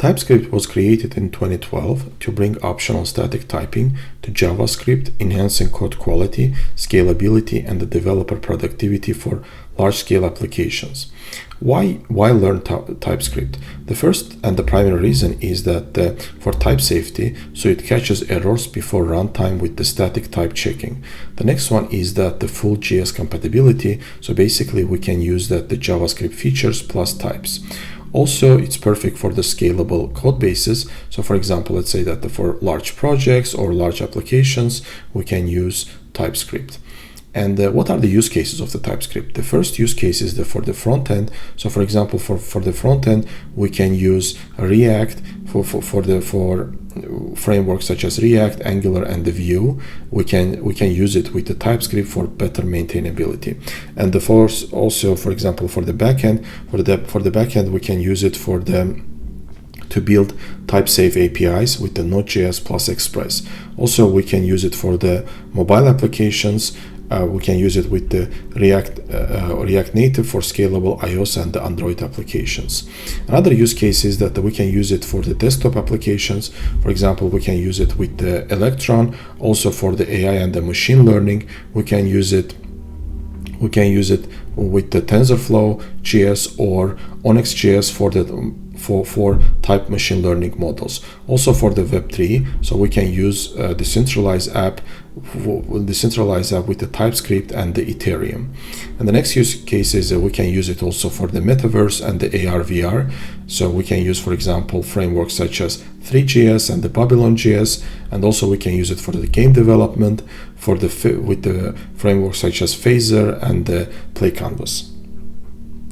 TypeScript was created in 2012 to bring optional static typing to JavaScript, enhancing code quality, scalability, and the developer productivity for large-scale applications. Why learn TypeScript? The first and the primary reason is that for type safety, so it catches errors before runtime with the static type checking. The next one is that the full JS compatibility, so basically we can use that the JavaScript features plus types. Also, it's perfect for the scalable code bases. So for example, let's say that for large projects or large applications, we can use TypeScript. And what are the use cases of the TypeScript? The first use case is for the front end. So for example, for the front end, we can use React for frameworks such as React, Angular, and the Vue. We can use it with the TypeScript for better maintainability. And the force also, for example, for the backend, for the backend, we can use it to build type-safe APIs with the Node.js plus Express. Also, we can use it for the mobile applications. We can use it with the React Native for scalable iOS and the Android applications. Another use case is that we can use it for the desktop applications. For example, we can use it with the Electron. Also for the AI and the machine learning, we can use it with the TensorFlow JS or Onyx.js for type machine learning models. Also for the Web3, so we can use decentralized app with the TypeScript and the Ethereum. And the next use case is we can use it also for the metaverse and the AR VR. So we can use, for example, frameworks such as 3JS and the Babylon.js, and also we can use it for the game development with the frameworks such as Phaser and the Play Canvas.